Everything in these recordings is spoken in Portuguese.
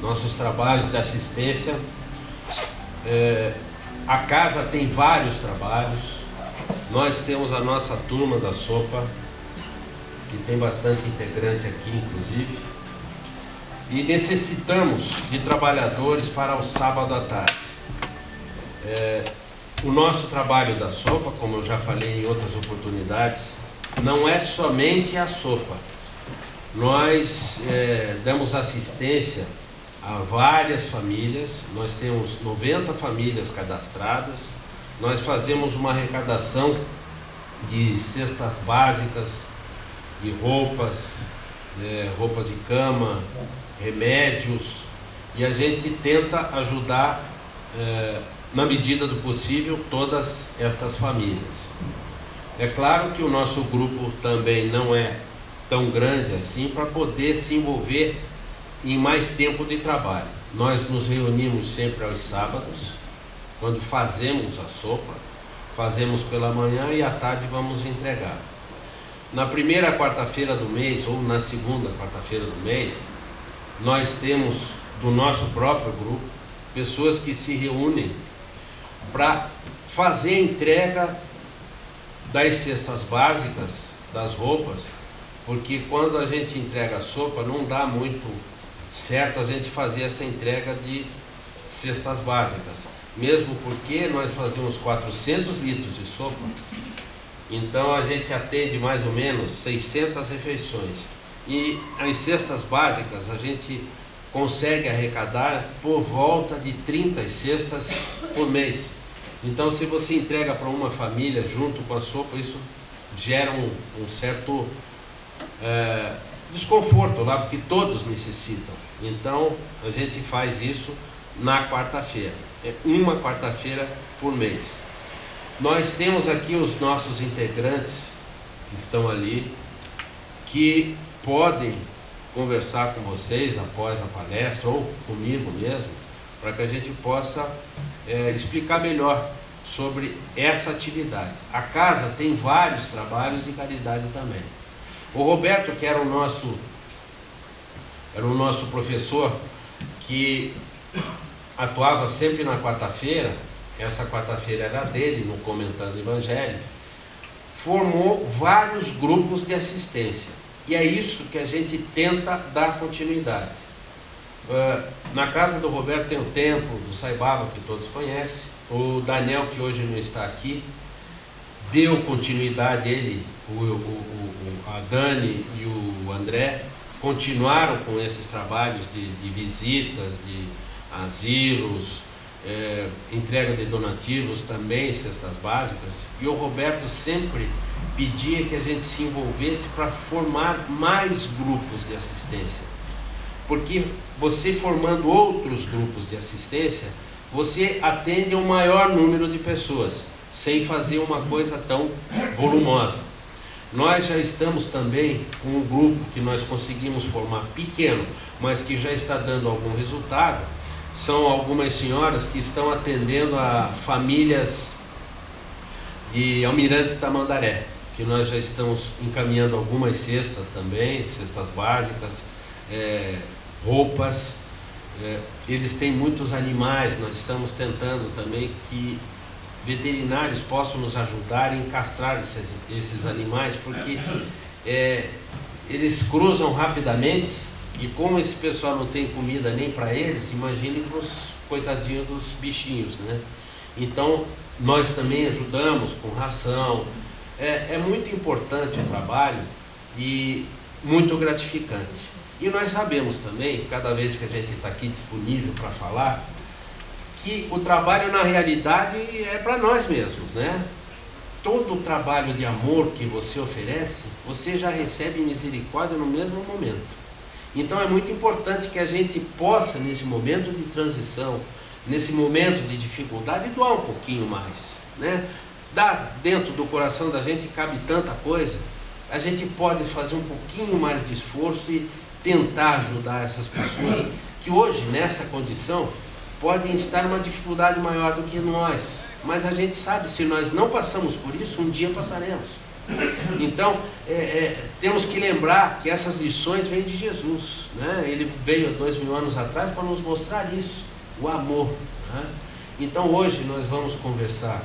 nossos trabalhos de assistência. A casa tem vários trabalhos. Nós temos a nossa turma da sopa, que tem bastante integrante aqui, inclusive, e necessitamos de trabalhadores para o sábado à tarde. O nosso trabalho da sopa, como eu já falei em outras oportunidades, não é somente a sopa. Nós damos assistência a várias famílias. Nós temos 90 famílias cadastradas. Nós fazemos uma arrecadação de cestas básicas, de roupas, roupas de cama, remédios, e a gente tenta ajudar, na medida do possível, todas estas famílias. É claro que o nosso grupo também não é tão grande assim para poder se envolver em mais tempo de trabalho. Nós nos reunimos sempre aos sábados, quando fazemos a sopa, fazemos pela manhã e à tarde vamos entregar. Na primeira quarta-feira do mês ou na segunda quarta-feira do mês, nós temos do nosso próprio grupo pessoas que se reúnem para fazer a entrega das cestas básicas, das roupas, porque quando a gente entrega a sopa não dá muito certo a gente fazer essa entrega de cestas básicas, mesmo porque nós fazemos 400 litros de sopa, então a gente atende mais ou menos 600 refeições, e as cestas básicas a gente consegue arrecadar por volta de 30 cestas por mês. Então, se você entrega para uma família junto com a sopa, isso gera um certo desconforto lá, porque todos necessitam. Então, a gente faz isso na quarta-feira, uma quarta-feira por mês. Nós temos aqui os nossos integrantes que estão ali, que podem conversar com vocês após a palestra ou comigo mesmo, para que a gente possa explicar melhor sobre essa atividade. A casa tem vários trabalhos de caridade também. O Roberto, que era o nosso professor, que atuava sempre na quarta-feira, essa quarta-feira era dele, no Comentando o Evangelho, formou vários grupos de assistência. E é isso que a gente tenta dar continuidade. Na casa do Roberto tem o templo do Sai Baba, que todos conhecem. O Daniel, que hoje não está aqui, deu continuidade, ele, a Dani e o André continuaram com esses trabalhos de visitas, de asilos, entrega de donativos também, cestas básicas. E o Roberto sempre pedia que a gente se envolvesse para formar mais grupos de assistência, porque você formando outros grupos de assistência, você atende a um maior número de pessoas, sem fazer uma coisa tão volumosa. Nós já estamos também com um grupo que nós conseguimos formar pequeno, mas que já está dando algum resultado. São algumas senhoras que estão atendendo a famílias de Almirante Tamandaré, que nós já estamos encaminhando algumas cestas também, cestas básicas, roupas. Eles têm muitos animais, nós estamos tentando também que veterinários possam nos ajudar em castrar esses animais, porque eles cruzam rapidamente, e como esse pessoal não tem comida nem para eles, imagine para os coitadinhos dos bichinhos, né? Então, nós também ajudamos com ração. É muito importante o trabalho e muito gratificante. E nós sabemos também, cada vez que a gente está aqui disponível para falar, que o trabalho na realidade é para nós mesmos, né? Todo o trabalho de amor que você oferece, você já recebe misericórdia no mesmo momento. Então é muito importante que a gente possa, nesse momento de transição, nesse momento de dificuldade, doar um pouquinho mais, né? Dentro do coração da gente cabe tanta coisa, a gente pode fazer um pouquinho mais de esforço e tentar ajudar essas pessoas que hoje, nessa condição, podem estar numa dificuldade maior do que nós, mas a gente sabe, se nós não passamos por isso, um dia passaremos. Então, temos que lembrar que essas lições vêm de Jesus, né? Ele veio há 2000 anos atrás para nos mostrar isso, o amor, né? Então hoje nós vamos conversar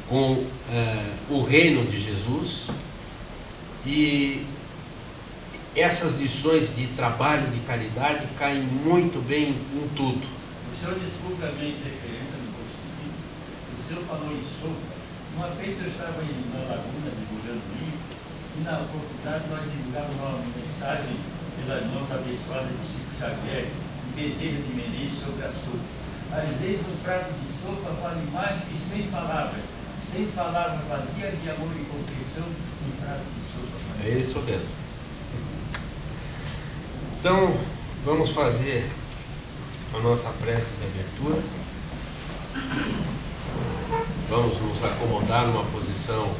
com o reino de Jesus, e essas lições de trabalho, de caridade, caem muito bem em tudo. O senhor desculpe a minha interferência no posto. O senhor falou em sopa. Uma vez eu estava na Laguna divulgando o livro, e na oportunidade nós divulgamos uma mensagem pela nossa abençoada de Chico Xavier, Bezerra de Menezes, sobre a sopa. Às vezes um prato de sopa vale mais que 100 palavras. 100 palavras vazias de amor e compreensão, um prato de sopa. É isso mesmo. Então, vamos fazer a nossa prece de abertura. Vamos nos acomodar numa posição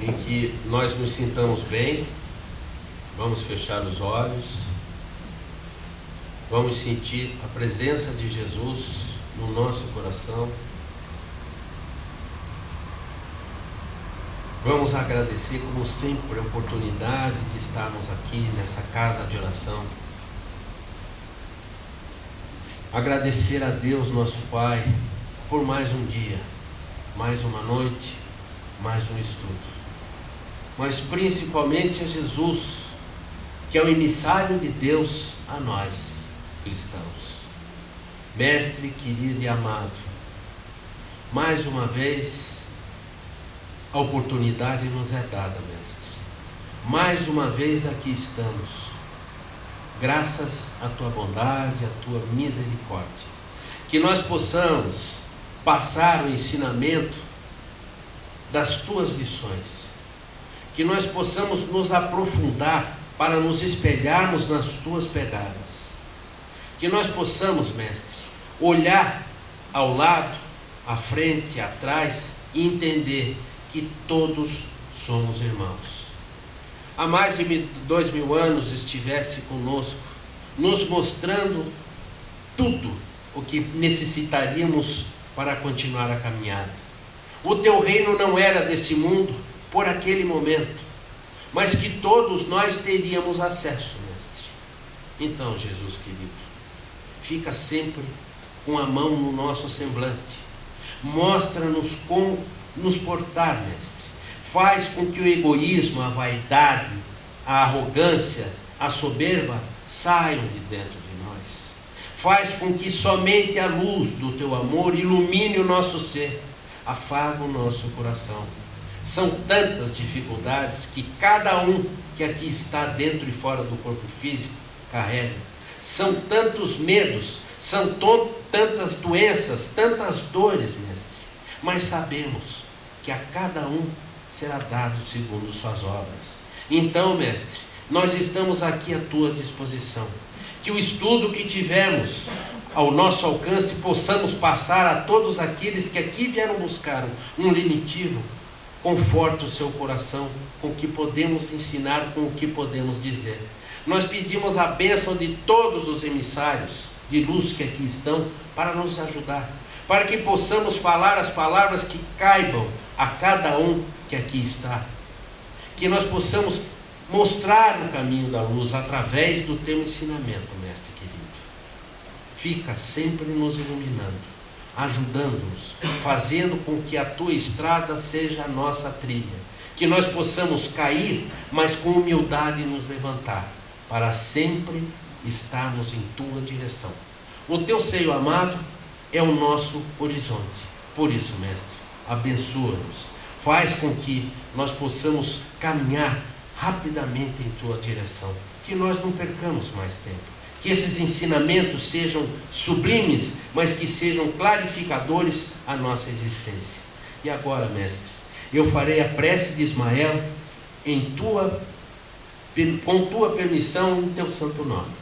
em que nós nos sintamos bem. Vamos fechar os olhos. Vamos sentir a presença de Jesus no nosso coração. Vamos agradecer, como sempre, a oportunidade de estarmos aqui nessa casa de oração. Agradecer a Deus, nosso Pai, por mais um dia, mais uma noite, mais um estudo. Mas principalmente a Jesus, que é o emissário de Deus a nós, cristãos. Mestre querido e amado, mais uma vez a oportunidade nos é dada, Mestre. Mais uma vez aqui estamos, graças à Tua bondade, à Tua misericórdia. Que nós possamos passar o ensinamento das Tuas lições. Que nós possamos nos aprofundar para nos espelharmos nas Tuas pegadas. Que nós possamos, Mestre, olhar ao lado, à frente, atrás e entender que todos somos irmãos. Há mais de 2000 anos estivesse conosco, nos mostrando tudo o que necessitaríamos para continuar a caminhada. O Teu reino não era desse mundo por aquele momento, mas que todos nós teríamos acesso, Mestre. Então, Jesus querido, fica sempre com a mão no nosso semblante. Mostra-nos como nos portar, Mestre. Faz com que o egoísmo, a vaidade, a arrogância, a soberba saiam de dentro de nós. Faz com que somente a luz do Teu amor ilumine o nosso ser, afaga o nosso coração. São tantas dificuldades que cada um que aqui está dentro e fora do corpo físico carrega. São tantos medos, são tantas doenças, tantas dores, Mestre. Mas sabemos que a cada um será dado segundo suas obras. Então, Mestre, nós estamos aqui à Tua disposição. Que o estudo que tivemos ao nosso alcance possamos passar a todos aqueles que aqui vieram buscar um lenitivo. Conforta o seu coração com o que podemos ensinar, com o que podemos dizer. Nós pedimos a bênção de todos os emissários de luz que aqui estão para nos ajudar, para que possamos falar as palavras que caibam a cada um que aqui está. Que nós possamos mostrar o caminho da luz através do Teu ensinamento, Mestre querido. Fica sempre nos iluminando, ajudando-nos, fazendo com que a Tua estrada seja a nossa trilha. Que nós possamos cair, mas com humildade nos levantar, para sempre estarmos em Tua direção. O Teu seio amado é o nosso horizonte. Por isso, Mestre, abençoa-nos. Faz com que nós possamos caminhar rapidamente em Tua direção. Que nós não percamos mais tempo. Que esses ensinamentos sejam sublimes, mas que sejam clarificadores à nossa existência. E agora, Mestre, eu farei a prece de Ismael com Tua permissão em Teu santo nome.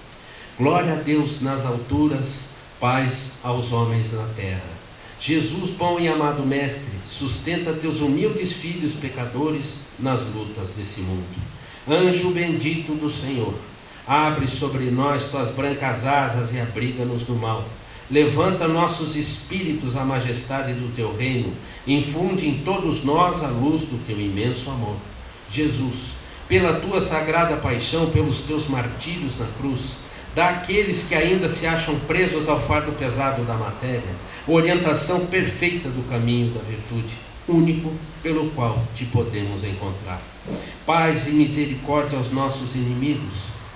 Glória a Deus nas alturas, paz aos homens na terra. Jesus, bom e amado Mestre, sustenta Teus humildes filhos pecadores nas lutas desse mundo. Anjo bendito do Senhor, abre sobre nós Tuas brancas asas e abriga-nos do mal. Levanta nossos espíritos à majestade do teu reino. Infunde em todos nós a luz do teu imenso amor. Jesus, pela tua sagrada paixão, pelos teus martírios na cruz, dá àqueles que ainda se acham presos ao fardo pesado da matéria, orientação perfeita do caminho da virtude, único pelo qual te podemos encontrar. Paz e misericórdia aos nossos inimigos.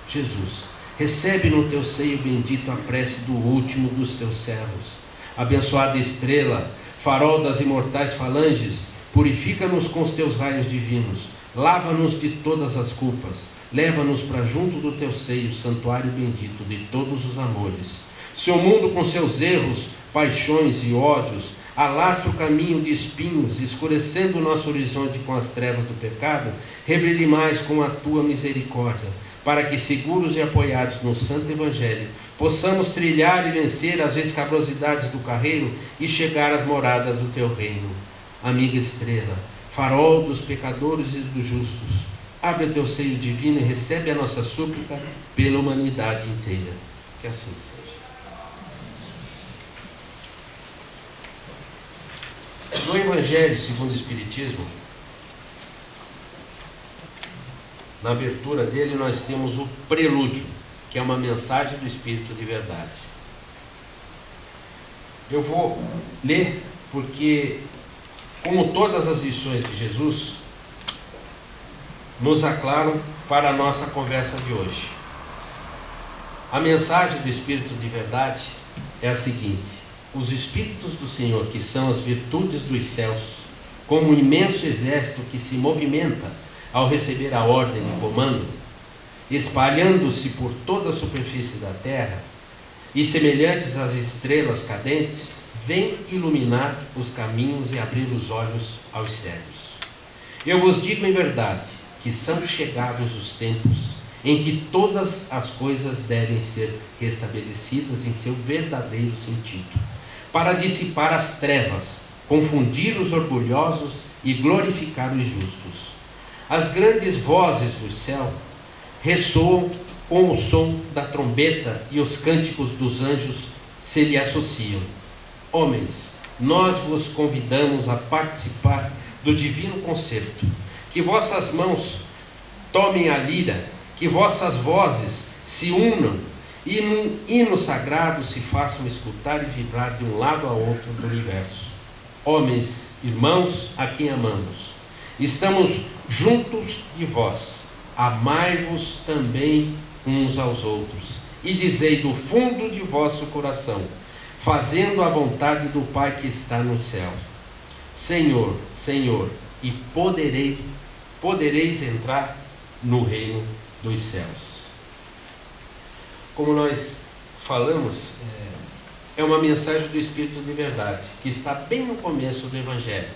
Jesus, recebe no teu seio bendito a prece do último dos teus servos. Abençoada estrela, farol das imortais falanges, purifica-nos com os teus raios divinos, lava-nos de todas as culpas, leva-nos para junto do teu seio, santuário bendito de todos os amores. Se o mundo com seus erros, paixões e ódios alastra o caminho de espinhos, escurecendo o nosso horizonte com as trevas do pecado, revele mais com a tua misericórdia, para que, seguros e apoiados no Santo Evangelho, possamos trilhar e vencer as escabrosidades do carreiro e chegar às moradas do teu reino. Amiga estrela, farol dos pecadores e dos justos, abre o teu seio divino e recebe a nossa súplica pela humanidade inteira. Que assim seja. No Evangelho segundo o Espiritismo, na abertura dele nós temos o prelúdio, que é uma mensagem do Espírito de verdade. Eu vou ler porque, como todas as lições de Jesus, nos aclaram para a nossa conversa de hoje. A mensagem do Espírito de verdade é a seguinte: os Espíritos do Senhor, que são as virtudes dos céus, como um imenso exército que se movimenta ao receber a ordem e comando, espalhando-se por toda a superfície da terra, e semelhantes às estrelas cadentes, vêm iluminar os caminhos e abrir os olhos aos cegos. Eu vos digo em verdade que são chegados os tempos em que todas as coisas devem ser restabelecidas em seu verdadeiro sentido, para dissipar as trevas, confundir os orgulhosos e glorificar os justos. As grandes vozes do céu ressoam com o som da trombeta e os cânticos dos anjos se lhe associam. Homens, nós vos convidamos a participar do divino concerto. Que vossas mãos tomem a lira, que vossas vozes se unam e num hino sagrado se façam escutar e vibrar de um lado a outro do universo. Homens, irmãos, a quem amamos, estamos juntos de vós. Amai-vos também uns aos outros e dizei do fundo de vosso coração, fazendo a vontade do Pai que está no céu: Senhor, Senhor, e podereis entrar no reino dos céus. Como nós falamos, é uma mensagem do Espírito de verdade, que está bem no começo do Evangelho.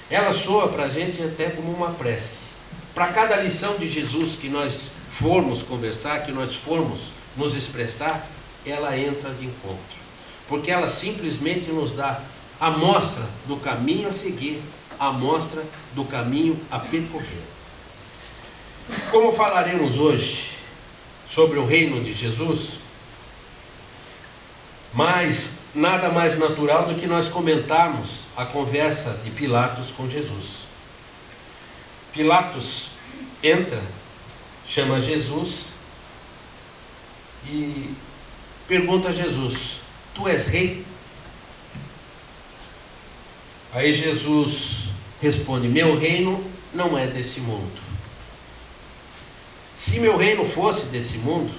Ela soa para a gente até como uma prece. Para cada lição de Jesus que nós formos conversar, que nós formos nos expressar, ela entra de encontro, porque ela simplesmente nos dá a mostra do caminho a seguir, a mostra do caminho a percorrer. Como falaremos hoje sobre o reino de Jesus, mas nada mais natural do que nós comentarmos a conversa de Pilatos com Jesus. Pilatos entra, chama Jesus e pergunta a Jesus: tu és rei? Aí Jesus responde: meu reino não é desse mundo. Se meu reino fosse desse mundo,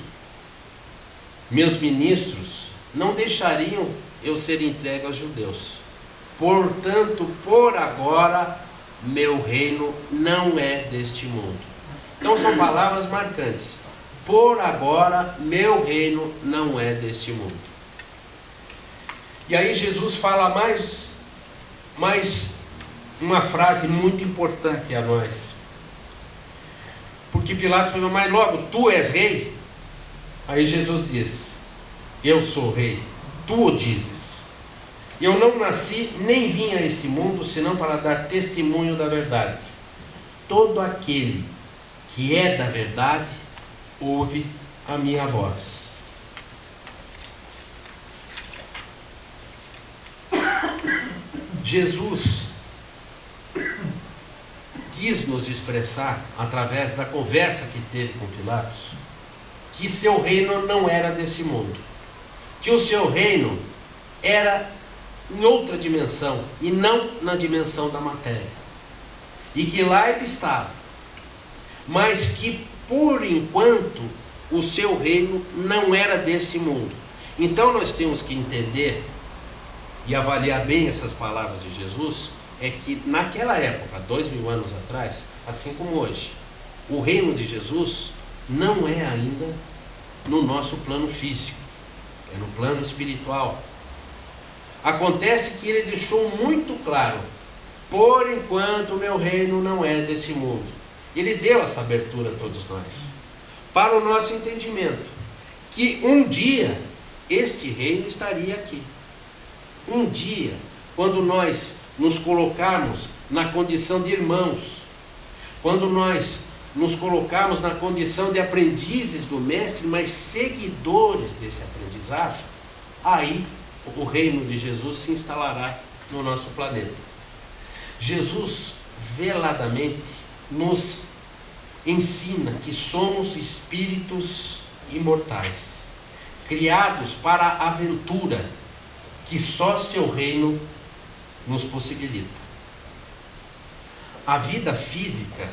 meus ministros não deixariam eu ser entregue aos judeus. Portanto, por agora, meu reino não é deste mundo. Então são palavras marcantes. Por agora, meu reino não é deste mundo. E aí Jesus fala mais uma frase muito importante a nós. Porque Pilatos falou: mas logo, tu és rei? Aí Jesus diz: eu sou rei, tu o dizes. Eu não nasci nem vim a este mundo senão para dar testemunho da verdade. Todo aquele que é da verdade ouve a minha voz. Jesus quis nos expressar, através da conversa que teve com Pilatos, que seu reino não era desse mundo, que o seu reino era em outra dimensão e não na dimensão da matéria, e que lá ele estava, mas que por enquanto o seu reino não era desse mundo. Então nós temos que entender e avaliar bem essas palavras de Jesus, é que naquela época, 2000 anos atrás, assim como hoje, o reino de Jesus não é ainda no nosso plano físico, é no plano espiritual. Acontece que ele deixou muito claro: por enquanto o meu reino não é desse mundo. Ele deu essa abertura a todos nós, para o nosso entendimento, que um dia este reino estaria aqui. Um dia, quando nós nos colocarmos na condição de irmãos, quando nós nos colocarmos na condição de aprendizes do Mestre, mas seguidores desse aprendizado, aí o reino de Jesus se instalará no nosso planeta. Jesus veladamente nos ensina que somos espíritos imortais, criados para a aventura que só seu reino nos possibilita. A vida física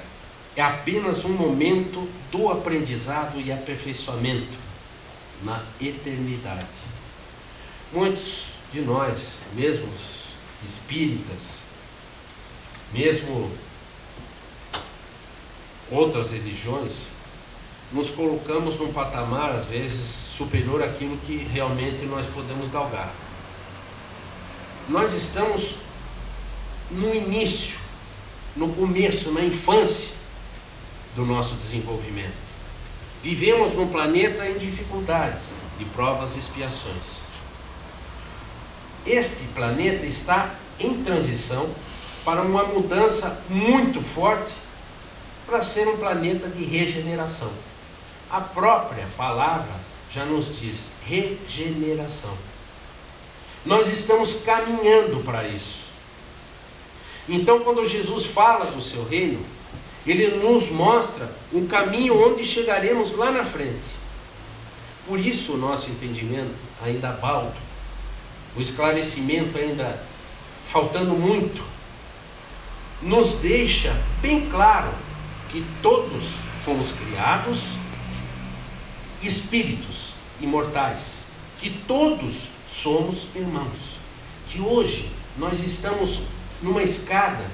é apenas um momento do aprendizado e aperfeiçoamento na eternidade. Muitos de nós, mesmo espíritas, mesmo outras religiões, nos colocamos num patamar, às vezes, superior àquilo que realmente nós podemos galgar. Nós estamos no início, no começo, na infância do nosso desenvolvimento. Vivemos num planeta em dificuldade, de provas e expiações. Este planeta está em transição para uma mudança muito forte, para ser um planeta de regeneração. A própria palavra já nos diz regeneração. Nós estamos caminhando para isso. Então, quando Jesus fala do seu reino, ele nos mostra um caminho onde chegaremos lá na frente. Por isso o nosso entendimento ainda baldo, o esclarecimento ainda faltando muito, nos deixa bem claro que todos fomos criados espíritos imortais, que todos somos irmãos, que hoje nós estamos numa escada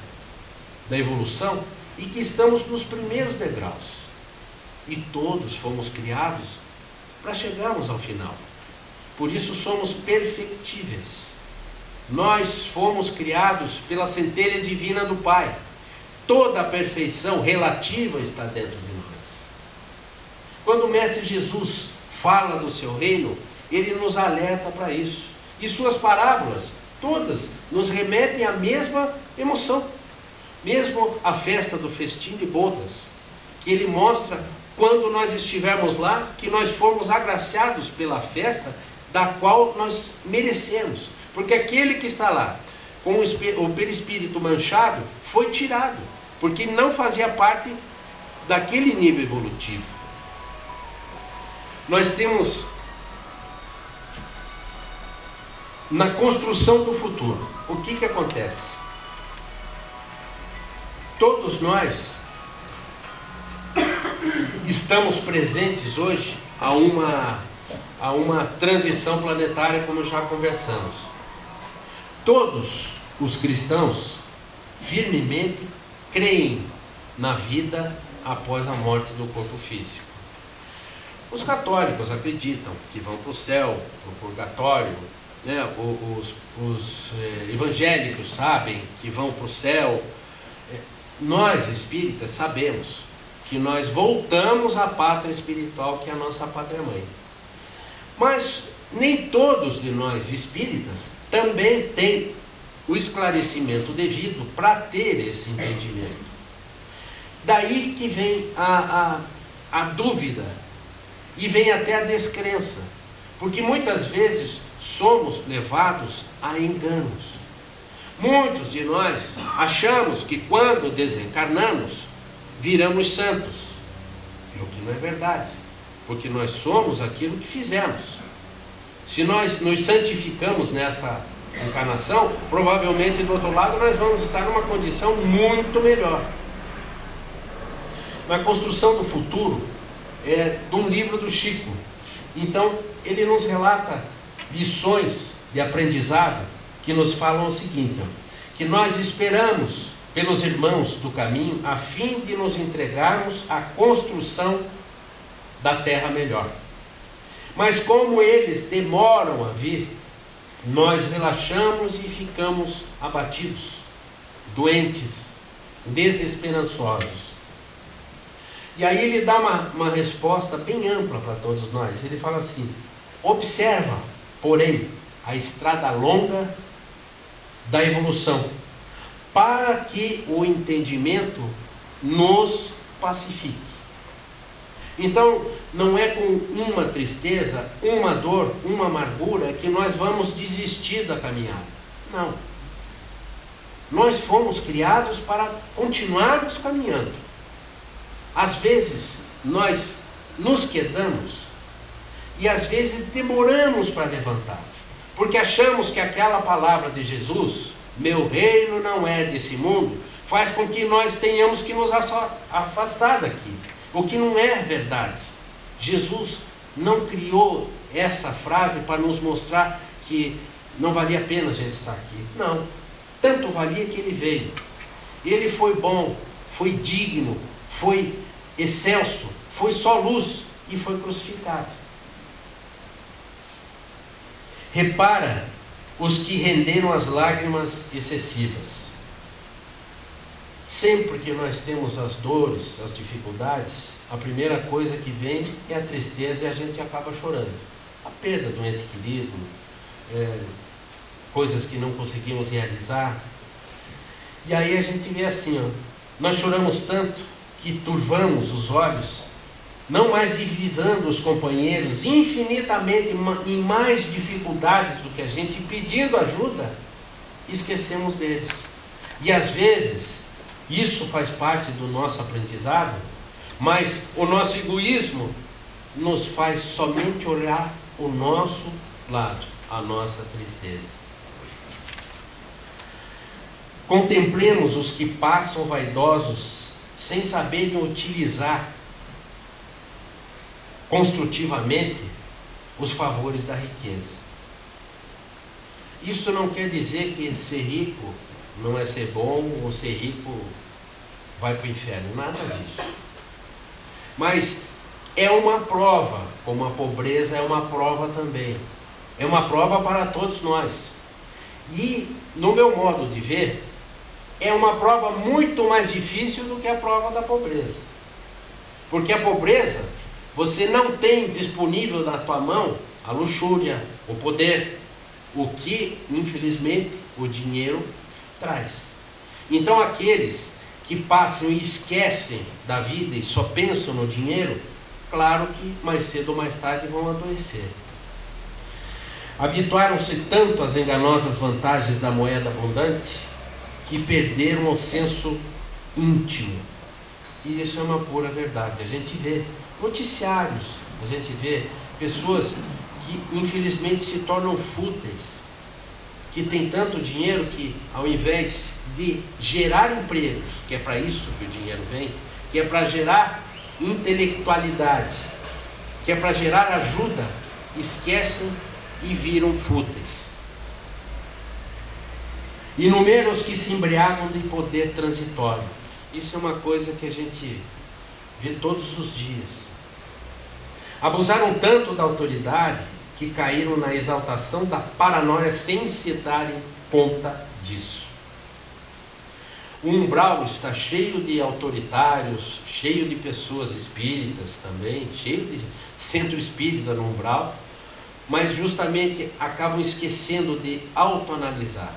da evolução e que estamos nos primeiros degraus, e todos fomos criados para chegarmos ao final. Por isso somos perfectíveis. Nós fomos criados pela centelha divina do Pai. Toda a perfeição relativa está dentro de nós. Quando o Mestre Jesus fala do seu reino, ele nos alerta para isso. E suas parábolas, todas, nos remetem à mesma emoção. Mesmo a festa do festim de bodas, que ele mostra quando nós estivermos lá, que nós fomos agraciados pela festa da qual nós merecemos. Porque aquele que está lá com o perispírito manchado foi tirado, porque não fazia parte daquele nível evolutivo. Nós temos na construção do futuro, o que acontece? Todos nós estamos presentes hoje a uma transição planetária, como já conversamos. Todos os cristãos firmemente creem na vida após a morte do corpo físico. Os católicos acreditam que vão para o céu, para o purgatório, né? Os evangélicos sabem que vão para o céu. Nós espíritas sabemos que nós voltamos à pátria espiritual, que é a nossa pátria mãe. Mas nem todos de nós espíritas também têm o esclarecimento devido para ter esse entendimento. Daí que vem a dúvida e vem até a descrença, porque muitas vezes somos levados a enganos. Muitos de nós achamos que quando desencarnamos, viramos santos, o que não é verdade, porque nós somos aquilo que fizemos. Se nós nos santificamos nessa encarnação, provavelmente do outro lado nós vamos estar numa condição muito melhor. Na construção do futuro, de um livro do Chico, então ele nos relata lições de aprendizado que nos falam o seguinte, que nós esperamos pelos irmãos do caminho a fim de nos entregarmos à construção da terra melhor. Mas como eles demoram a vir, nós relaxamos e ficamos abatidos, doentes, desesperançosos. E aí ele dá uma resposta bem ampla para todos nós. Ele fala assim: observa, porém, a estrada longa da evolução, para que o entendimento nos pacifique. Então, não é com uma tristeza, uma dor, uma amargura que nós vamos desistir da caminhada. Não. Nós fomos criados para continuarmos caminhando. Às vezes, nós nos quedamos e às vezes demoramos para levantar, porque achamos que aquela palavra de Jesus, meu reino não é desse mundo, faz com que nós tenhamos que nos afastar daqui. O que não é verdade. Jesus não criou essa frase para nos mostrar que não valia a pena a gente estar aqui. Não. Tanto valia que ele veio. Ele foi bom, foi digno, foi excelso, foi só luz e foi crucificado. Repara os que renderam as lágrimas excessivas. Sempre que nós temos as dores, as dificuldades, a primeira coisa que vem é a tristeza e a gente acaba chorando. A perda do ente querido, coisas que não conseguimos realizar. E aí a gente vê assim, nós choramos tanto que turvamos os olhos, não mais divisando os companheiros infinitamente em mais dificuldades do que a gente, pedindo ajuda, esquecemos deles. E às vezes isso faz parte do nosso aprendizado, mas o nosso egoísmo nos faz somente olhar o nosso lado, a nossa tristeza. Contemplemos os que passam vaidosos sem saberem utilizar construtivamente os favores da riqueza. Isso não quer dizer que ser rico não é ser bom, ou ser rico vai para o inferno, nada disso. Mas é uma prova, como a pobreza é uma prova também. É uma prova para todos nós. E, no meu modo de ver, é uma prova muito mais difícil do que a prova da pobreza. Porque a pobreza, você não tem disponível na tua mão a luxúria, o poder, o que, infelizmente, o dinheiro traz. Então, aqueles que passam e esquecem da vida e só pensam no dinheiro, claro que mais cedo ou mais tarde vão adoecer. Habituaram-se tanto às enganosas vantagens da moeda abundante que perderam o senso íntimo. E isso é uma pura verdade. A gente vê noticiários, a gente vê pessoas que infelizmente se tornam fúteis, que têm tanto dinheiro que, ao invés de gerar empregos, que é para isso que o dinheiro vem, que é para gerar intelectualidade, que é para gerar ajuda, esquecem e viram fúteis. Inúmeros que se embriagam de poder transitório. Isso é uma coisa que a gente vê todos os dias. Abusaram tanto da autoridade que caíram na exaltação da paranoia sem se darem conta disso. O umbral está cheio de autoritários, cheio de pessoas espíritas também, cheio de centro espírita no umbral, mas justamente acabam esquecendo de autoanalisar.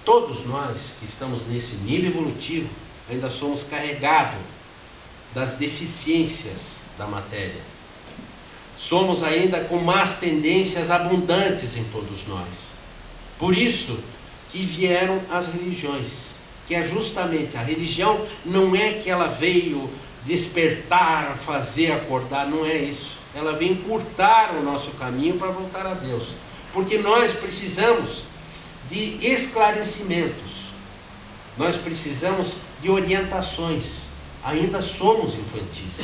Todos nós que estamos nesse nível evolutivo ainda somos carregados das deficiências da matéria. Somos ainda com más tendências abundantes em todos nós. Por isso que vieram as religiões, que é justamente a religião, não é que ela veio despertar, fazer acordar, não é isso. Ela vem encurtar o nosso caminho para voltar a Deus, porque nós precisamos de esclarecimentos, nós precisamos de orientações, ainda somos infantis,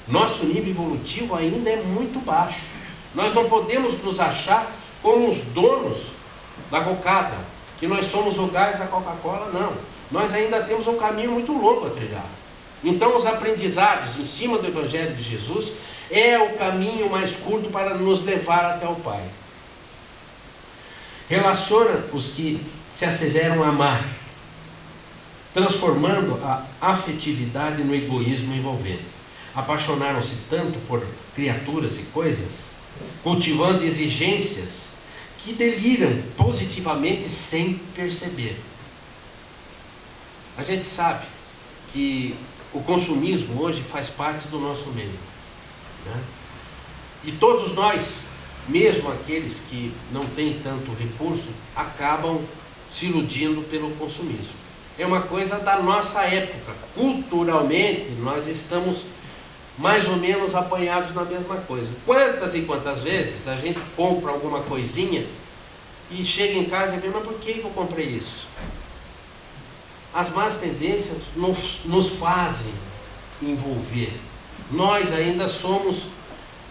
nosso nível evolutivo ainda é muito baixo, nós não podemos nos achar como os donos da cocada, que nós somos o gás da Coca-Cola, não, nós ainda temos um caminho muito longo a trilhar. Então os aprendizados em cima do Evangelho de Jesus é o caminho mais curto para nos levar até o Pai. Relaciona os que se asseveram a amar, transformando a afetividade no egoísmo envolvente. Apaixonaram-se tanto por criaturas e coisas, cultivando exigências que deliram positivamente sem perceber. A gente sabe que o consumismo hoje faz parte do nosso meio, né? E todos nós, mesmo aqueles que não têm tanto recurso, acabam se iludindo pelo consumismo. É uma coisa da nossa época. Culturalmente, nós estamos mais ou menos apanhados na mesma coisa. Quantas e quantas vezes a gente compra alguma coisinha e chega em casa e vê, mas por que eu comprei isso? As más tendências nos fazem envolver. Nós ainda somos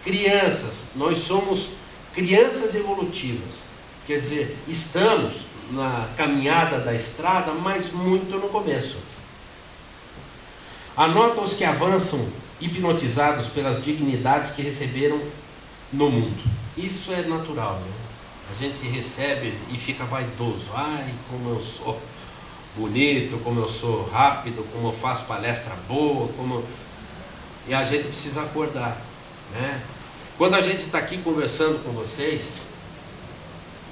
crianças, nós somos crianças evolutivas. Quer dizer, estamos na caminhada da estrada, mas muito no começo. Anota os que avançam hipnotizados pelas dignidades que receberam no mundo. Isso é natural, né? A gente recebe e fica vaidoso. Ai, como eu sou bonito, como eu sou rápido, como eu faço palestra boa, e a gente precisa acordar, né? Quando a gente está aqui conversando com vocês,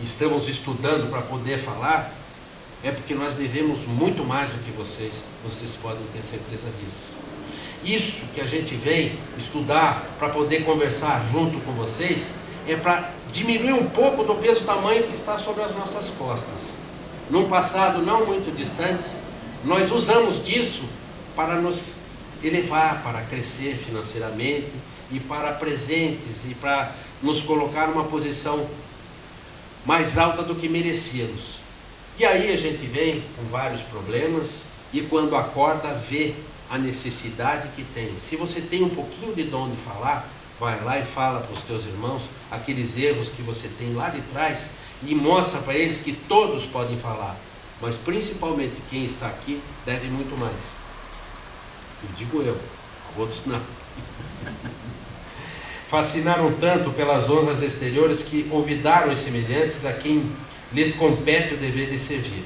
estamos estudando para poder falar, é porque nós devemos muito mais do que vocês podem ter certeza disso. Isso que a gente vem estudar para poder conversar junto com vocês, é para diminuir um pouco do peso tamanho que está sobre as nossas costas. Num passado não muito distante, nós usamos disso para nos elevar, para crescer financeiramente e para presentes e para nos colocar numa posição mais alta do que merecíamos. E aí a gente vem com vários problemas e quando acorda vê a necessidade que tem. Se você tem um pouquinho de dom de falar, vai lá e fala para os teus irmãos aqueles erros que você tem lá de trás e mostra para eles que todos podem falar, mas principalmente quem está aqui deve muito mais. Eu digo eu, outros não. Fascinaram tanto pelas honras exteriores que olvidaram os semelhantes a quem lhes compete o dever de servir.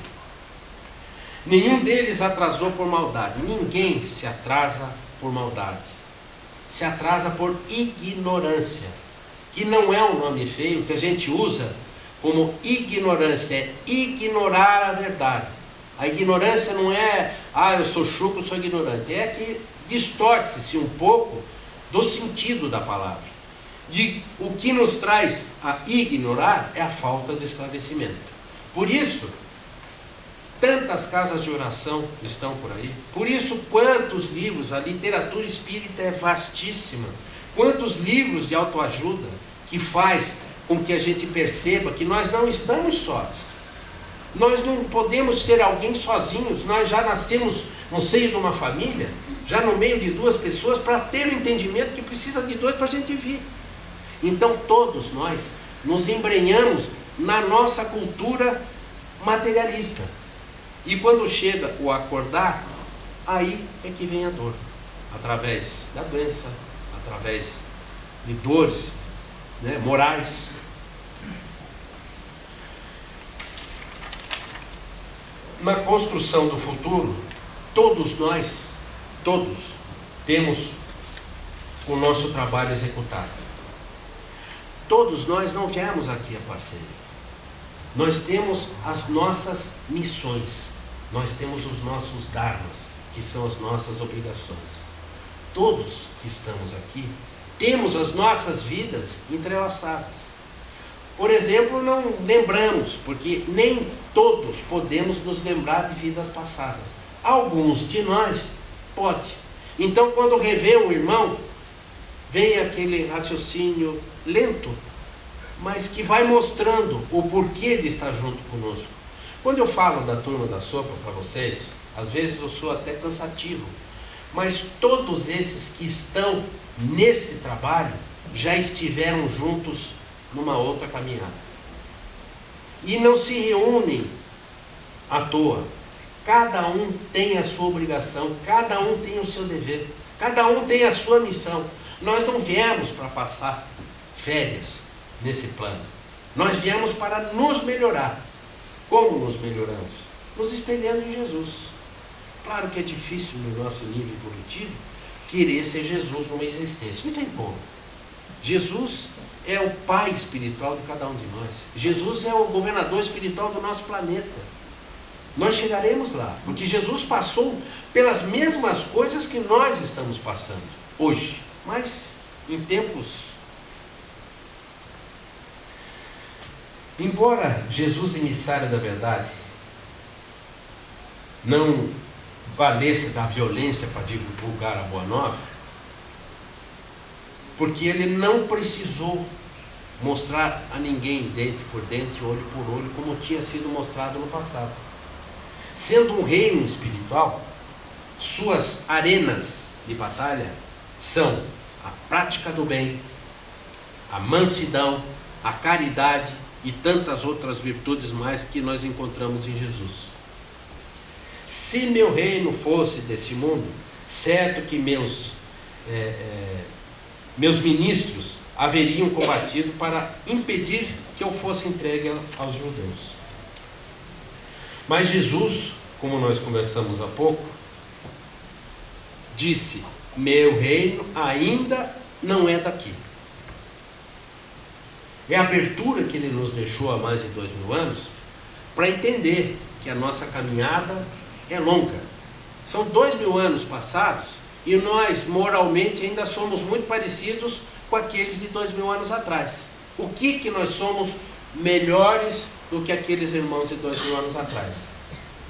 Nenhum deles atrasou por maldade. Ninguém se atrasa por maldade. Se atrasa por ignorância, que não é um nome feio que a gente usa como ignorância, é ignorar a verdade. A ignorância não é, eu sou chucro, sou ignorante. É que distorce-se um pouco do sentido da palavra. E o que nos traz a ignorar é a falta de esclarecimento. Por isso, tantas casas de oração estão por aí. Por isso, quantos livros, a literatura espírita é vastíssima. Quantos livros de autoajuda que faz com que a gente perceba que nós não estamos sós. Nós não podemos ser alguém sozinhos. Nós já nascemos no seio de uma família, já no meio de duas pessoas, para ter o entendimento que precisa de dois para a gente vir. Então todos nós nos embrenhamos na nossa cultura materialista. E quando chega o acordar, aí é que vem a dor. Através da doença, através de dores, né, morais. Na construção do futuro, todos nós, temos o nosso trabalho executado. Todos nós não viemos aqui a passeio. Nós temos as nossas missões, nós temos os nossos dharmas, que são as nossas obrigações. Todos que estamos aqui temos as nossas vidas entrelaçadas. Por exemplo, não lembramos, porque nem todos podemos nos lembrar de vidas passadas. Alguns de nós pode. Então, quando revê um irmão, vem aquele raciocínio lento, mas que vai mostrando o porquê de estar junto conosco. Quando eu falo da turma da sopa para vocês, às vezes eu sou até cansativo, mas todos esses que estão nesse trabalho já estiveram juntos numa outra caminhada. E não se reúnem à toa. Cada um tem a sua obrigação, cada um tem o seu dever, cada um tem a sua missão. Nós não viemos para passar férias nesse plano. Nós viemos para nos melhorar. Como nos melhoramos? Nos espelhando em Jesus. Claro que é difícil no nosso nível evolutivo querer ser Jesus numa existência. Não tem como. Jesus é o pai espiritual de cada um de nós. Jesus é o governador espiritual do nosso planeta. Nós chegaremos lá, porque Jesus passou pelas mesmas coisas que nós estamos passando hoje, mas em tempos. Embora Jesus, emissário da verdade, não valesse da violência para divulgar a boa nova, porque ele não precisou mostrar a ninguém dente por dente, olho por olho, como tinha sido mostrado no passado. Sendo um reino espiritual, suas arenas de batalha são a prática do bem, a mansidão, a caridade e tantas outras virtudes mais que nós encontramos em Jesus. Se meu reino fosse desse mundo, certo que meus ministros haveriam combatido para impedir que eu fosse entregue aos judeus. Mas Jesus, como nós conversamos há pouco, disse: meu reino ainda não é daqui. É a abertura que ele nos deixou há mais de 2000 anos para entender que a nossa caminhada é longa. São 2000 anos passados e nós moralmente ainda somos muito parecidos com aqueles de 2000 anos atrás. O que nós somos melhores do que aqueles irmãos de 2000 anos atrás?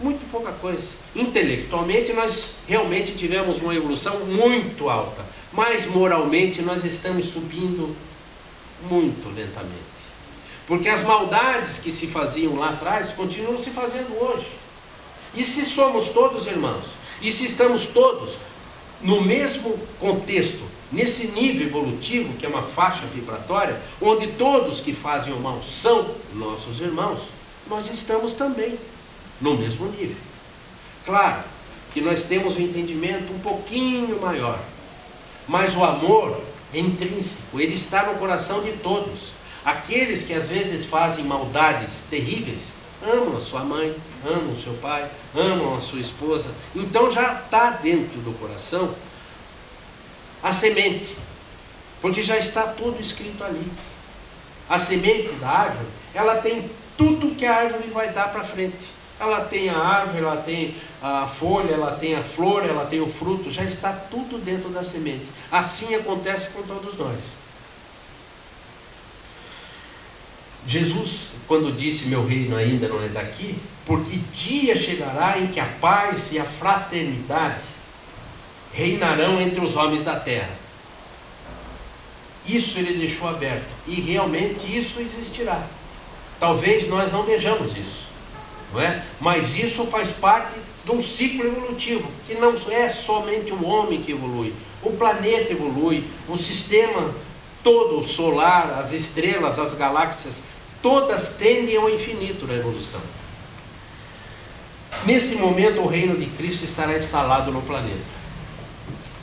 Muito pouca coisa. Intelectualmente nós realmente tivemos uma evolução muito alta, mas moralmente nós estamos subindo muito lentamente. Porque as maldades que se faziam lá atrás continuam se fazendo hoje. E se somos todos irmãos, e se estamos todos no mesmo contexto, nesse nível evolutivo, que é uma faixa vibratória, onde todos que fazem o mal são nossos irmãos, nós estamos também no mesmo nível. Claro que nós temos um entendimento um pouquinho maior, mas o amor é intrínseco, ele está no coração de todos. Aqueles que às vezes fazem maldades terríveis, amam a sua mãe, amam o seu pai, amam a sua esposa. Então já está dentro do coração a semente, porque já está tudo escrito ali. A semente da árvore, ela tem tudo que a árvore vai dar para frente. Ela tem a árvore, ela tem a folha, ela tem a flor, ela tem o fruto, já está tudo dentro da semente. Assim acontece com todos nós. Jesus, quando disse meu reino ainda não é daqui, porque dia chegará em que a paz e a fraternidade reinarão entre os homens da terra. Isso ele deixou aberto, e realmente isso existirá. Talvez nós não vejamos isso, não é? Mas isso faz parte de um ciclo evolutivo, que não é somente o homem que evolui, o planeta evolui, o sistema todo solar, as estrelas, as galáxias, todas tendem ao infinito na evolução. Nesse momento o reino de Cristo estará instalado no planeta.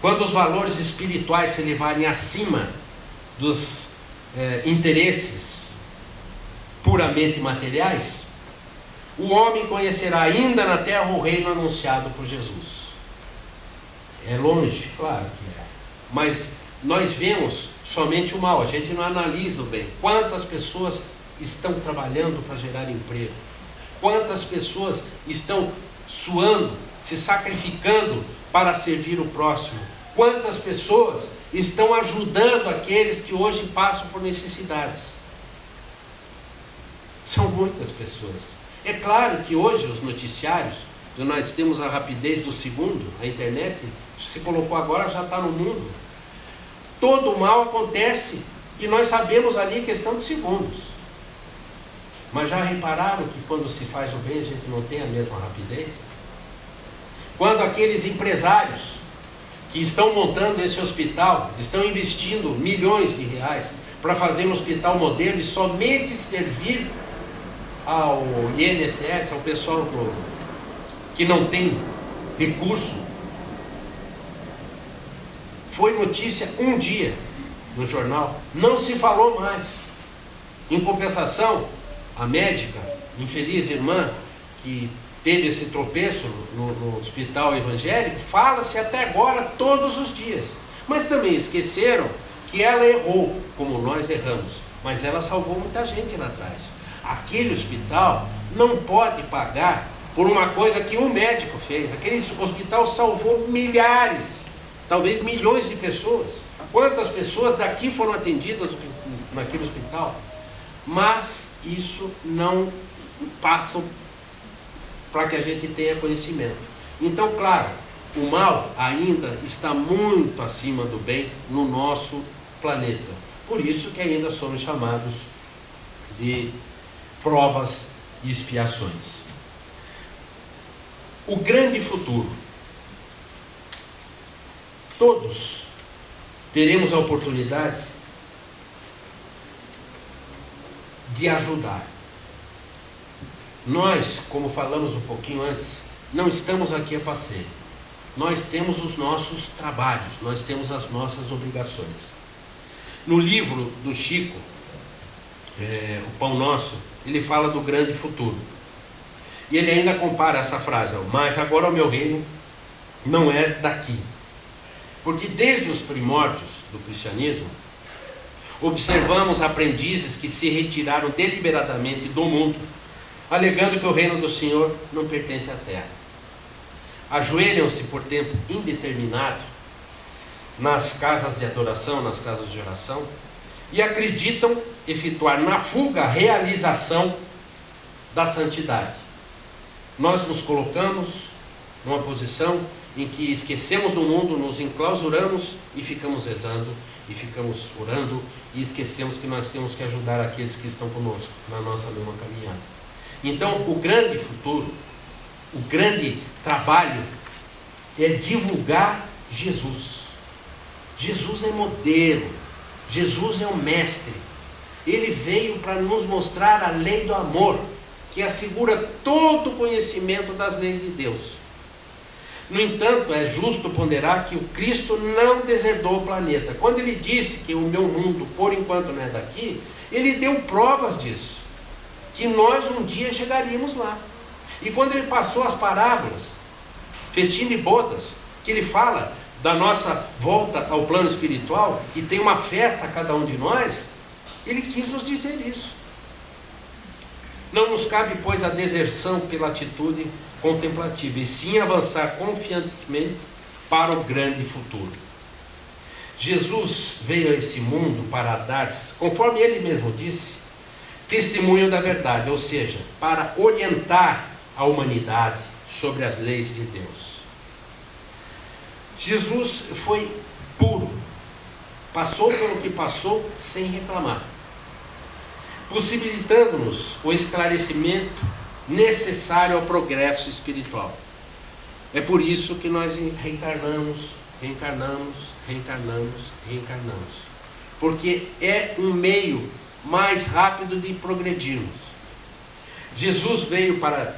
Quando os valores espirituais se elevarem acima dos interesses puramente materiais, o homem conhecerá ainda na terra o reino anunciado por Jesus. É longe, claro que é, mas nós vemos somente o mal, a gente não analisa o bem. Quantas pessoas estão trabalhando para gerar emprego? Quantas pessoas estão suando, se sacrificando para servir o próximo? Quantas pessoas estão ajudando aqueles que hoje passam por necessidades? São muitas pessoas. É claro que hoje os noticiários, nós temos a rapidez do segundo, a internet, se colocou agora, já está no mundo. Todo o mal acontece e nós sabemos ali questão de segundos. Mas já repararam que quando se faz o bem a gente não tem a mesma rapidez? Quando aqueles empresários que estão montando esse hospital, estão investindo milhões de reais para fazer um hospital modelo e somente servir ao INSS, ao pessoal que não tem recurso. Foi notícia um dia no jornal, não se falou mais. Em compensação, a médica, infeliz irmã, que teve esse tropeço no hospital evangélico, fala-se até agora todos os dias. Mas também esqueceram que ela errou, como nós erramos, mas ela salvou muita gente lá atrás. Aquele hospital não pode pagar por uma coisa que um médico fez. Aquele hospital salvou milhares, talvez milhões de pessoas. Quantas pessoas daqui foram atendidas naquele hospital? Mas isso não passa para que a gente tenha conhecimento. Então, claro, o mal ainda está muito acima do bem no nosso planeta. Por isso que ainda somos chamados de provas e expiações. O grande futuro. Todos teremos a oportunidade de ajudar. Nós, como falamos um pouquinho antes, não estamos aqui a passeio. Nós temos os nossos trabalhos, nós temos as nossas obrigações. No livro do Chico, O Pão Nosso, ele fala do grande futuro. E ele ainda compara essa frase: mas agora o meu reino não é daqui. Porque desde os primórdios do cristianismo, observamos aprendizes que se retiraram deliberadamente do mundo, alegando que o reino do Senhor não pertence à terra. Ajoelham-se por tempo indeterminado nas casas de adoração, nas casas de oração, e acreditam efetuar na fuga a realização da santidade. Nós nos colocamos numa posição em que esquecemos do mundo, nos enclausuramos e ficamos rezando, e ficamos orando, e esquecemos que nós temos que ajudar aqueles que estão conosco na nossa mesma caminhada. Então, o grande futuro, o grande trabalho é divulgar Jesus. Jesus é modelo, Jesus é o mestre. Ele veio para nos mostrar a lei do amor, que assegura todo o conhecimento das leis de Deus. No entanto, é justo ponderar que o Cristo não deserdou o planeta. Quando ele disse que o meu mundo, por enquanto, não é daqui, ele deu provas disso, que nós um dia chegaríamos lá. E quando ele passou as parábolas, festim de bodas, que ele fala da nossa volta ao plano espiritual, que tem uma festa a cada um de nós, ele quis nos dizer isso. Não nos cabe, pois, a deserção pela atitude contemplativa, e sim avançar confiantemente para o grande futuro. Jesus veio a este mundo para dar, conforme ele mesmo disse, testemunho da verdade, ou seja, para orientar a humanidade sobre as leis de Deus. Jesus foi puro, passou pelo que passou sem reclamar, possibilitando-nos o esclarecimento necessário ao progresso espiritual. É por isso que nós reencarnamos, porque é um meio mais rápido de progredirmos. Jesus veio para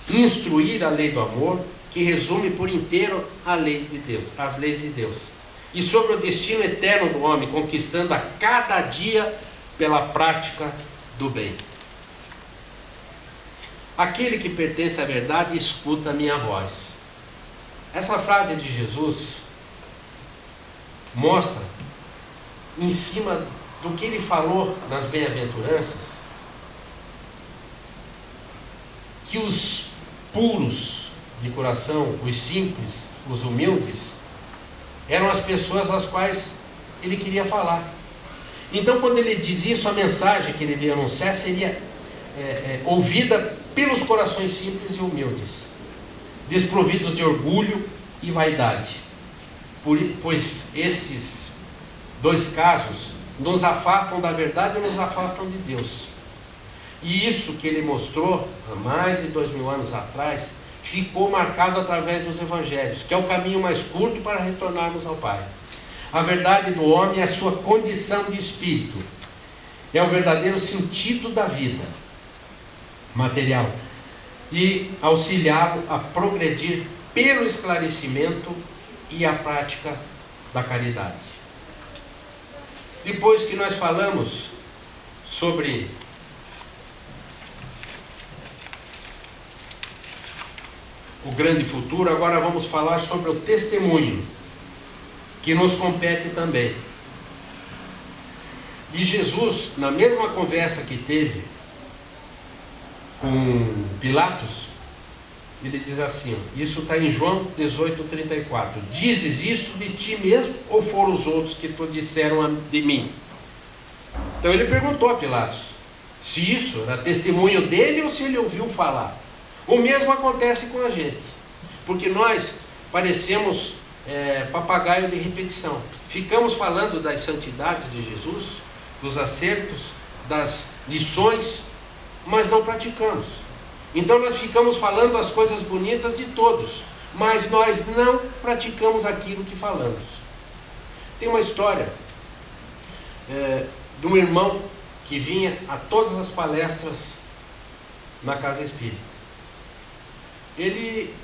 instruir a lei do amor, que resume por inteiro a lei de Deus, as leis de Deus, e sobre o destino eterno do homem, conquistando a cada dia pela prática do bem. Aquele que pertence à verdade escuta a minha voz. Essa frase de Jesus mostra, em cima do que ele falou nas bem-aventuranças, que os puros de coração, os simples, os humildes, eram as pessoas às quais ele queria falar. Então, quando ele diz isso, a mensagem que ele veio anunciar seria ouvida pelos corações simples e humildes, desprovidos de orgulho e vaidade, pois esses dois casos nos afastam da verdade e nos afastam de Deus. E isso que ele mostrou há mais de 2000 anos atrás ficou marcado através dos evangelhos, que é o caminho mais curto para retornarmos ao Pai. A verdade do homem é a sua condição de espírito, é o verdadeiro sentido da vida material, e auxiliá-lo a progredir pelo esclarecimento e a prática da caridade. Depois que nós falamos sobre o grande futuro, agora vamos falar sobre o testemunho, que nos compete também. E Jesus, na mesma conversa que teve com Pilatos, ele diz assim, isso está em João 18:34, dizes isto de ti mesmo, ou foram os outros que te disseram de mim? Então ele perguntou a Pilatos se isso era testemunho dele ou se ele ouviu falar. O mesmo acontece com a gente, porque nós parecemos papagaio de repetição. Ficamos falando das santidades de Jesus, dos acertos, das lições, mas não praticamos. Então nós ficamos falando as coisas bonitas de todos, mas nós não praticamos aquilo que falamos. Tem uma história de um irmão que vinha a todas as palestras na casa espírita. Ele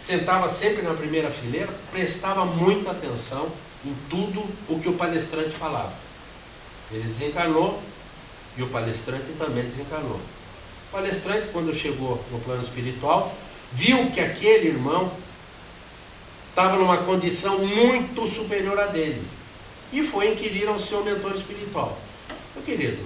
sentava sempre na primeira fileira, prestava muita atenção em tudo o que o palestrante falava. Ele desencarnou e o palestrante também desencarnou. O palestrante, quando chegou no plano espiritual, viu que aquele irmão estava numa condição muito superior à dele e foi inquirir ao seu mentor espiritual. Meu querido,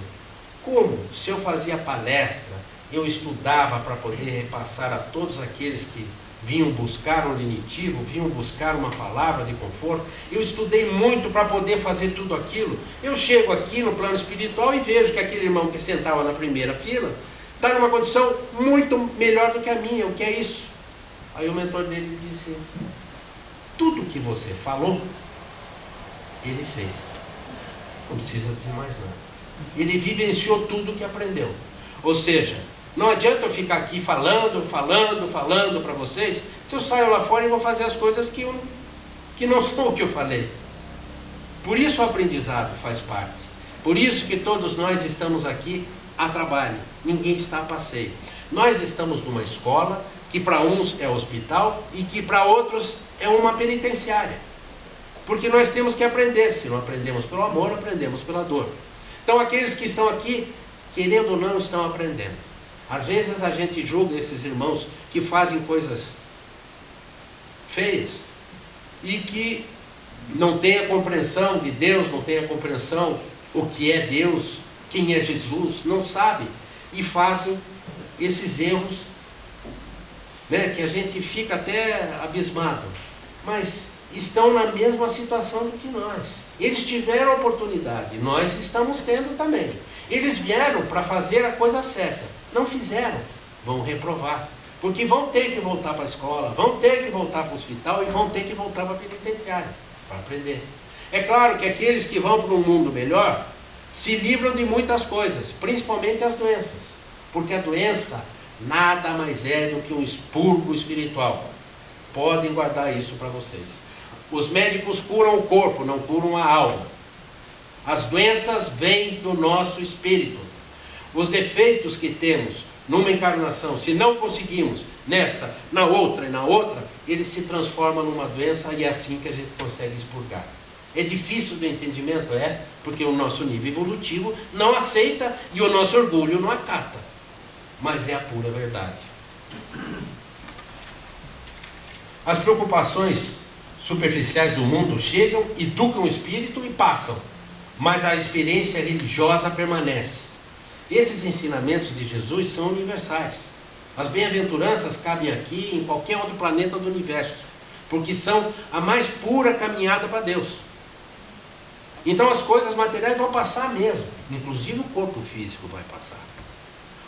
como se eu fazia palestra, eu estudava para poder repassar a todos aqueles que vinham buscar um lenitivo, vinham buscar uma palavra de conforto, eu estudei muito para poder fazer tudo aquilo. Eu chego aqui no plano espiritual e vejo que aquele irmão que sentava na primeira fila está numa condição muito melhor do que a minha. O que é isso? Aí o mentor dele disse, tudo que você falou, ele fez. Não precisa dizer mais nada. Ele vivenciou tudo que aprendeu. Ou seja, não adianta eu ficar aqui falando para vocês, se eu saio lá fora e vou fazer as coisas que não são o que eu falei. Por isso o aprendizado faz parte. Por isso que todos nós estamos aqui a trabalho. Ninguém está a passeio. Nós estamos numa escola que para uns é hospital e que para outros é uma penitenciária. Porque nós temos que aprender. Se não aprendemos pelo amor, aprendemos pela dor. Então aqueles que estão aqui, querendo ou não, estão aprendendo. Às vezes a gente julga esses irmãos que fazem coisas feias e que não têm a compreensão de Deus, não têm a compreensão o que é Deus, quem é Jesus, não sabem e fazem esses erros, né, que a gente fica até abismado, mas estão na mesma situação do que nós. Eles tiveram a oportunidade, nós estamos tendo também. Eles vieram para fazer a coisa certa, não fizeram, vão reprovar, porque vão ter que voltar para a escola, vão ter que voltar para o hospital e vão ter que voltar para a penitenciária para aprender. É claro que aqueles que vão para um mundo melhor se livram de muitas coisas, principalmente as doenças, porque a doença nada mais é do que um expurgo espiritual. Podem guardar isso para vocês. Os médicos curam o corpo, não curam a alma. As doenças vêm do nosso espírito. Os defeitos que temos numa encarnação, se não conseguimos nessa, na outra e na outra, eles se transformam numa doença e é assim que a gente consegue expurgar. É difícil do entendimento, porque o nosso nível evolutivo não aceita e o nosso orgulho não acata. Mas é a pura verdade. As preocupações superficiais do mundo chegam, educam o espírito e passam, mas a experiência religiosa permanece. Esses ensinamentos de Jesus são universais. As bem-aventuranças cabem aqui e em qualquer outro planeta do universo, porque são a mais pura caminhada para Deus. Então as coisas materiais vão passar mesmo, inclusive o corpo físico vai passar.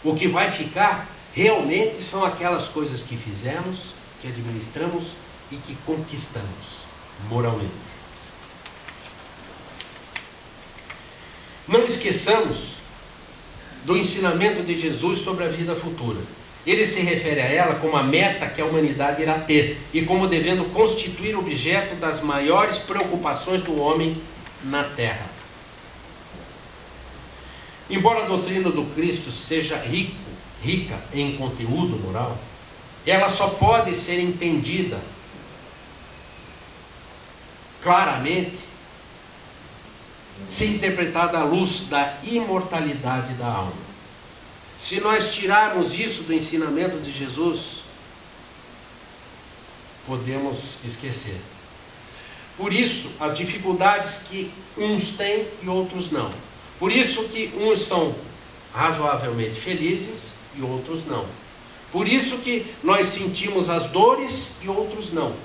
O que vai ficar realmente são aquelas coisas que fizemos, que administramos e que conquistamos moralmente. Não esqueçamos do ensinamento de Jesus sobre a vida futura. Ele se refere a ela como a meta que a humanidade irá ter e como devendo constituir objeto das maiores preocupações do homem na Terra. Embora a doutrina do Cristo seja rica em conteúdo moral, ela só pode ser entendida claramente se interpretada à luz da imortalidade da alma. Se nós tirarmos isso do ensinamento de Jesus, podemos esquecer. Por isso, as dificuldades que uns têm e outros não. Por isso que uns são razoavelmente felizes e outros não. Por isso que nós sentimos as dores e outros não.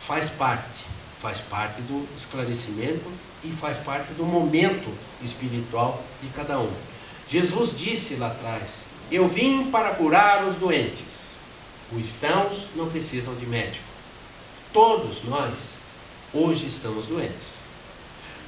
Faz parte do esclarecimento e faz parte do momento espiritual de cada um. Jesus disse lá atrás: eu vim para curar os doentes. Os sãos não precisam de médico. Todos nós hoje estamos doentes.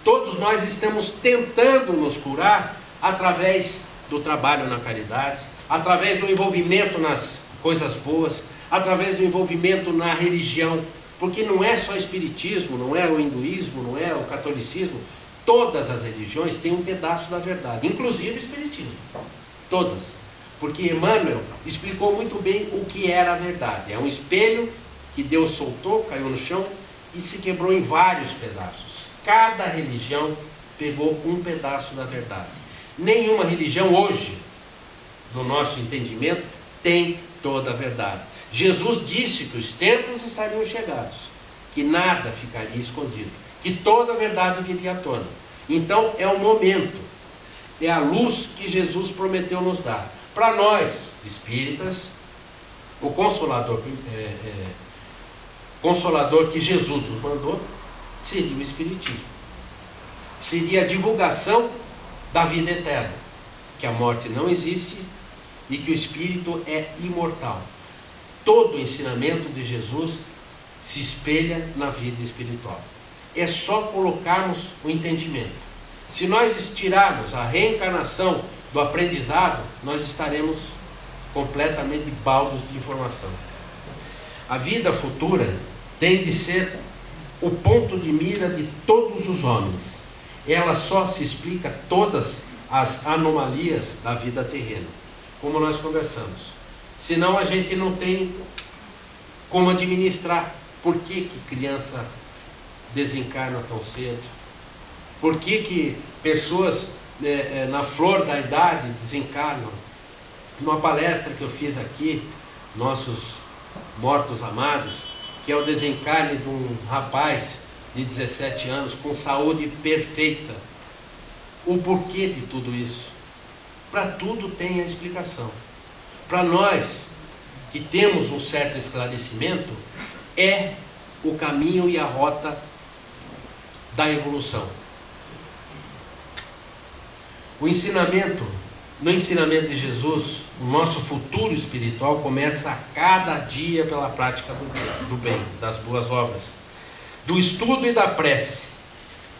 Todos nós estamos tentando nos curar através do trabalho na caridade, através do envolvimento nas coisas boas, através do envolvimento na religião, porque não é só espiritismo, não é o hinduísmo, não é o catolicismo. Todas as religiões têm um pedaço da verdade, inclusive o espiritismo. Todas. Porque Emmanuel explicou muito bem o que era a verdade. É um espelho que Deus soltou, caiu no chão e se quebrou em vários pedaços. Cada religião pegou um pedaço da verdade. Nenhuma religião hoje, no nosso entendimento, tem toda a verdade. Jesus disse que os tempos estariam chegados, que nada ficaria escondido, que toda a verdade viria à tona. Então é o momento, é a luz que Jesus prometeu nos dar. Para nós, espíritas, o consolador que Jesus nos mandou seria o Espiritismo. Seria a divulgação da vida eterna, que a morte não existe e que o Espírito é imortal. Todo o ensinamento de Jesus se espelha na vida espiritual. É só colocarmos o entendimento. Se nós tirarmos a reencarnação do aprendizado, nós estaremos completamente baldos de informação. A vida futura tem de ser o ponto de mira de todos os homens. Ela só se explica todas as anomalias da vida terrena, como nós conversamos. Senão a gente não tem como administrar. Por que criança desencarna tão cedo? Por que pessoas na flor da idade desencarnam? Numa palestra que eu fiz aqui, nossos mortos amados, que é o desencarne de um rapaz de 17 anos com saúde perfeita. O porquê de tudo isso? Para tudo tem a explicação. Para nós que temos um certo esclarecimento, é o caminho e a rota da evolução. No ensinamento de Jesus, o nosso futuro espiritual começa a cada dia pela prática do bem, das boas obras, do estudo e da prece,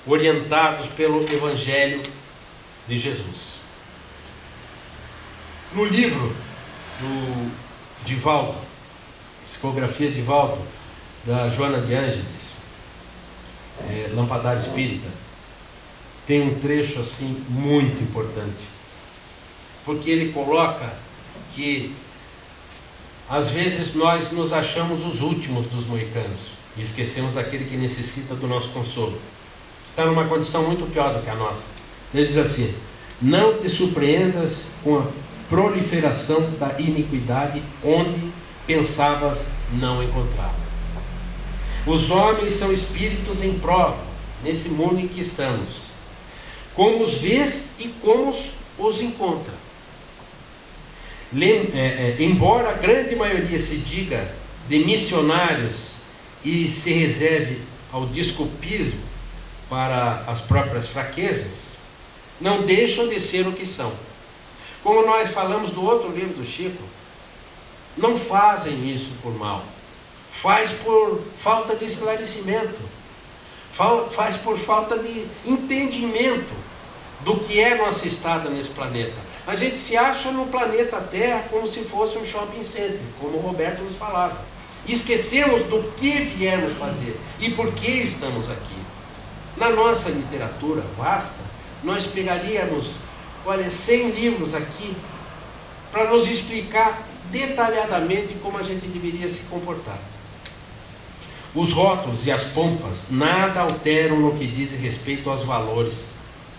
orientados pelo Evangelho de Jesus. No livro do Divaldo, Psicografia de Divaldo, da Joana de Ângeles, Lampadário Espírita, tem um trecho assim muito importante, porque ele coloca que às vezes nós nos achamos os últimos dos moicanos e esquecemos daquele que necessita do nosso consolo, que está numa condição muito pior do que a nossa. Ele diz assim: não te surpreendas com a proliferação da iniquidade onde pensavas não encontrá-la. Os homens são espíritos em prova nesse mundo em que estamos. Como os vês e como os encontra. Embora a grande maioria se diga de missionários e se reserve ao desculpismo, para as próprias fraquezas, não deixam de ser o que são. Como nós falamos do outro livro do Chico, não fazem isso por mal, faz por falta de esclarecimento, faz por falta de entendimento do que é nosso estado nesse planeta. A gente se acha no planeta Terra como se fosse um shopping center, como o Roberto nos falava. Esquecemos do que viemos fazer e por que estamos aqui. Na nossa literatura vasta, nós pegaríamos, 100 livros aqui para nos explicar detalhadamente como a gente deveria se comportar. Os rótulos e as pompas nada alteram no que diz respeito aos valores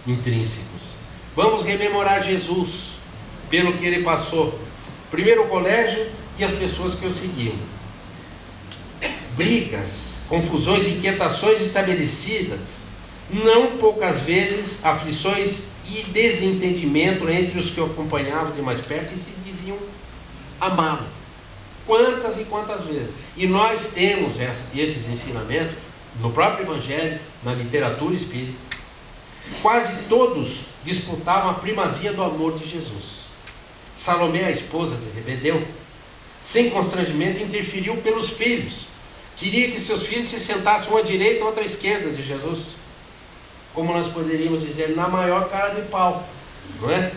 intrínsecos. Vamos rememorar Jesus, pelo que ele passou, primeiro o colégio e as pessoas que o seguiam. Brigas, confusões, inquietações estabelecidas, não poucas vezes aflições e desentendimento entre os que o acompanhavam de mais perto e se diziam amá-lo. Quantas e quantas vezes. E nós temos esses ensinamentos no próprio Evangelho, na literatura espírita. Quase todos disputavam a primazia do amor de Jesus. Salomé, a esposa de Zebedeu, sem constrangimento, interferiu pelos filhos. Queria que seus filhos se sentassem um à direita e outro à esquerda de Jesus. Como nós poderíamos dizer, na maior cara de pau, não é?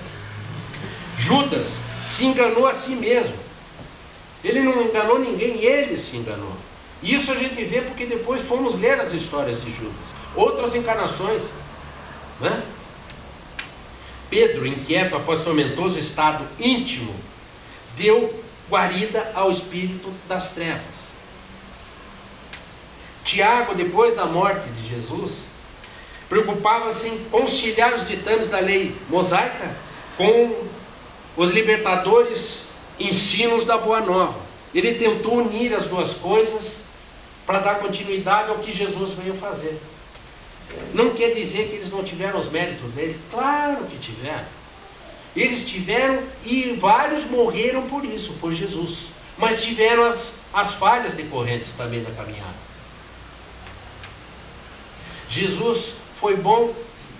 Judas se enganou a si mesmo. Ele não enganou ninguém, ele se enganou. Isso a gente vê porque depois fomos ler as histórias de Judas, outras encarnações, não é? Pedro, inquieto após tormentoso estado íntimo, deu guarida ao espírito das trevas. Tiago, depois da morte de Jesus, preocupava-se em conciliar os ditames da lei mosaica com os libertadores ensinos da Boa Nova. Ele tentou unir as duas coisas para dar continuidade ao que Jesus veio fazer. Não quer dizer que eles não tiveram os méritos dele. Claro que tiveram. Eles tiveram e vários morreram por isso, por Jesus. Mas tiveram as falhas decorrentes também na caminhada. Jesus foi bom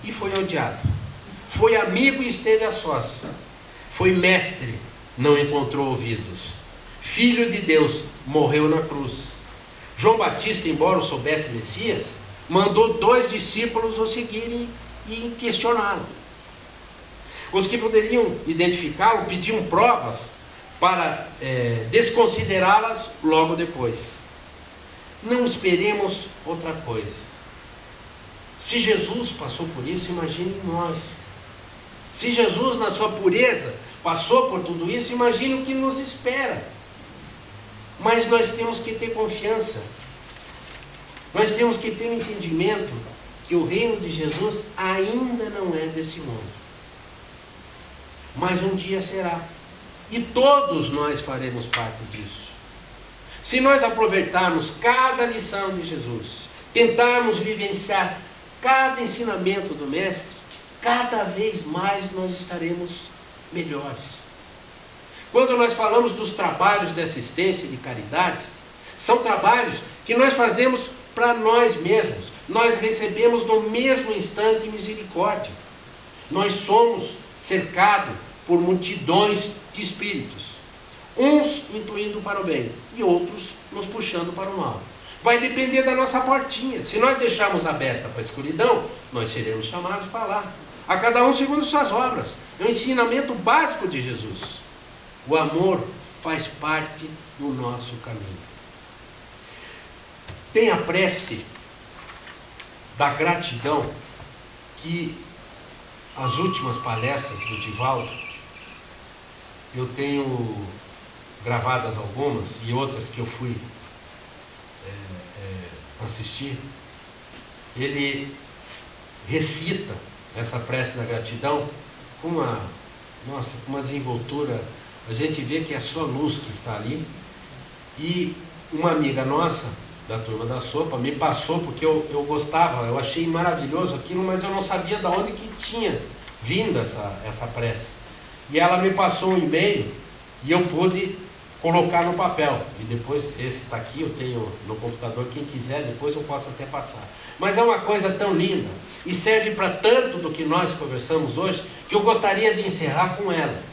e foi odiado. Foi amigo e esteve a sós. Foi mestre, não encontrou ouvidos. Filho de Deus, morreu na cruz. João Batista, embora o soubesse Messias, mandou 2 discípulos o seguirem e questioná-lo. Os que poderiam identificá-lo pediam provas para desconsiderá-las logo depois. Não esperemos outra coisa. Se Jesus passou por isso, imagine nós. Se Jesus, na sua pureza, passou por tudo isso, imagine o que nos espera. Mas nós temos que ter confiança. Nós temos que ter um entendimento que o reino de Jesus ainda não é desse mundo. Mas um dia será. E todos nós faremos parte disso. Se nós aproveitarmos cada lição de Jesus, tentarmos vivenciar cada ensinamento do Mestre, cada vez mais nós estaremos melhores. Quando nós falamos dos trabalhos de assistência e de caridade, são trabalhos que nós fazemos para nós mesmos. Nós recebemos no mesmo instante misericórdia. Nós somos cercados por multidões de espíritos, uns intuindo para o bem e outros nos puxando para o mal. Vai depender da nossa portinha. Se nós deixarmos aberta para a escuridão, nós seremos chamados para lá. A cada um segundo suas obras. É um ensinamento básico de Jesus. O amor faz parte do nosso caminho. Tem a prece da gratidão que as últimas palestras do Divaldo, eu tenho gravadas algumas e outras que eu fui assistir. Ele recita essa prece da gratidão com uma desenvoltura. A gente vê que é só luz que está ali. E uma amiga nossa da turma da sopa me passou, porque eu gostava, eu achei maravilhoso aquilo, mas eu não sabia de onde que tinha vindo essa prece. E ela me passou um e-mail e eu pude colocar no papel. E depois, esse está aqui, eu tenho no computador, quem quiser, depois eu posso até passar. Mas é uma coisa tão linda, e serve para tanto do que nós conversamos hoje, que eu gostaria de encerrar com ela.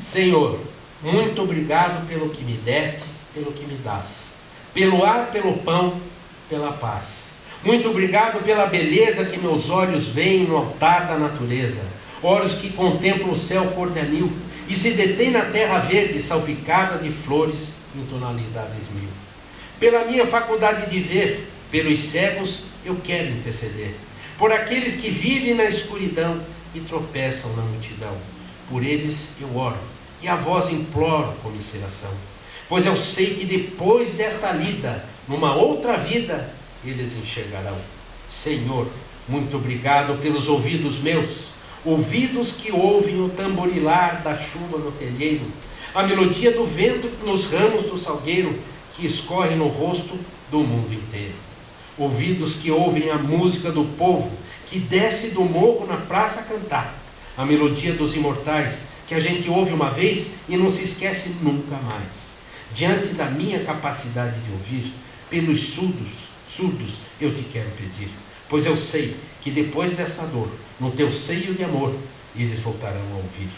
Senhor, muito obrigado pelo que me deste, pelo que me dás, pelo ar, pelo pão, pela paz. Muito obrigado pela beleza que meus olhos veem no altar da natureza, olhos que contemplam o céu cor de anil e se detêm na terra verde salpicada de flores em tonalidades mil. Pela minha faculdade de ver, pelos cegos eu quero interceder, por aqueles que vivem na escuridão e tropeçam na multidão. Por eles eu oro e a vós imploro comiseração, pois eu sei que depois desta lida, numa outra vida, eles enxergarão. Senhor, muito obrigado pelos ouvidos meus, ouvidos que ouvem o tamborilar da chuva no telheiro, a melodia do vento nos ramos do salgueiro que escorre no rosto do mundo inteiro. Ouvidos que ouvem a música do povo que desce do morro na praça a cantar, a melodia dos imortais que a gente ouve uma vez e não se esquece nunca mais. Diante da minha capacidade de ouvir, pelos surdos eu te quero pedir, pois eu sei que depois desta dor, no teu seio de amor, eles voltarão a ouvir.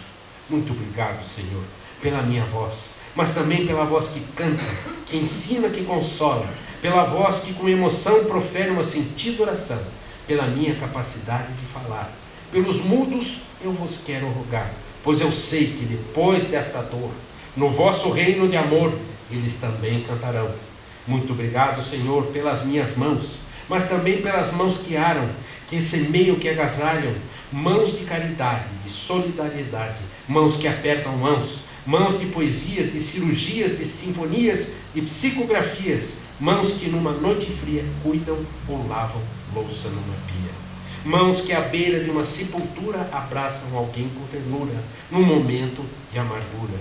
Muito obrigado, Senhor, pela minha voz, mas também pela voz que canta, que ensina, que consola, pela voz que com emoção profere uma sentida oração, pela minha capacidade de falar. Pelos mudos eu vos quero rogar, pois eu sei que depois desta dor, no vosso reino de amor, eles também cantarão. Muito obrigado, Senhor, pelas minhas mãos, mas também pelas mãos que aram, que semeiam, que agasalham, mãos de caridade, de solidariedade, mãos que apertam mãos de poesias, de cirurgias, de sinfonias, de psicografias, mãos que numa noite fria cuidam ou lavam louça numa pia. Mãos que à beira de uma sepultura abraçam alguém com ternura, num momento de amargura.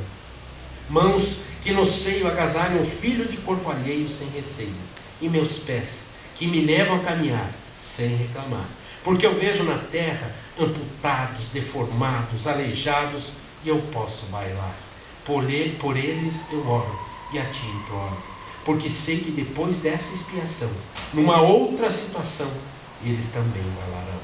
Mãos que no seio agasalham o filho de corpo alheio sem receio. E meus pés, que me levam a caminhar sem reclamar. Porque eu vejo na terra amputados, deformados, aleijados, e eu posso bailar. Por eles eu oro e a ti imploro. Porque sei que depois dessa expiação, numa outra situação, eles também bailarão.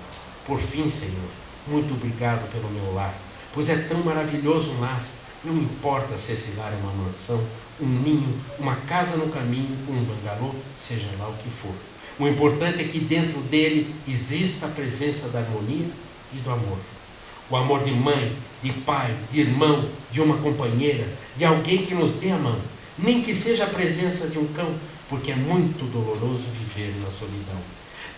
Por fim, Senhor, muito obrigado pelo meu lar, pois é tão maravilhoso um lar. Não importa se esse lar é uma mansão, um ninho, uma casa no caminho, um bangalô, seja lá o que for. O importante é que dentro dele exista a presença da harmonia e do amor. O amor de mãe, de pai, de irmão, de uma companheira, de alguém que nos dê a mão. Nem que seja a presença de um cão, porque é muito doloroso viver na solidão.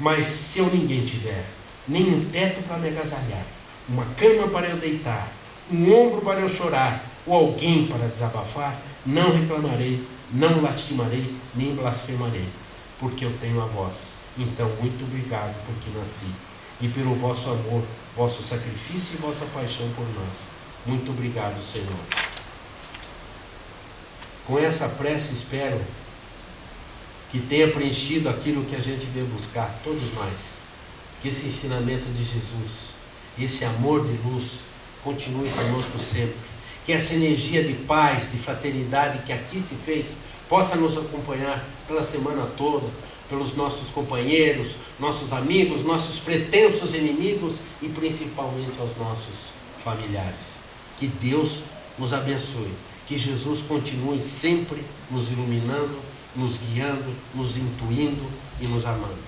Mas se eu ninguém tiver, nem um teto para me agasalhar, uma cama para eu deitar, um ombro para eu chorar, ou alguém para desabafar, não reclamarei, não lastimarei, nem blasfemarei, porque eu tenho a vós. Então, muito obrigado porque nasci, e pelo vosso amor, vosso sacrifício e vossa paixão por nós. Muito obrigado, Senhor. Com essa prece, espero que tenha preenchido aquilo que a gente veio buscar, todos nós. Que esse ensinamento de Jesus, esse amor de luz, continue conosco sempre. Que essa energia de paz, de fraternidade que aqui se fez, possa nos acompanhar pela semana toda, pelos nossos companheiros, nossos amigos, nossos pretensos inimigos e principalmente aos nossos familiares. Que Deus nos abençoe. Que Jesus continue sempre nos iluminando, nos guiando, nos intuindo e nos amando.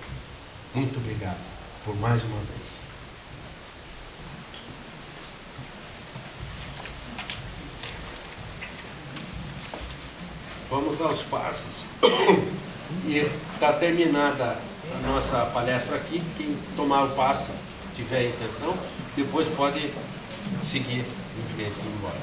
Muito obrigado por mais uma vez. Vamos aos passos. E está terminada a nossa palestra aqui. Quem tomar o passo, tiver a intenção, depois pode seguir em frente e ir embora.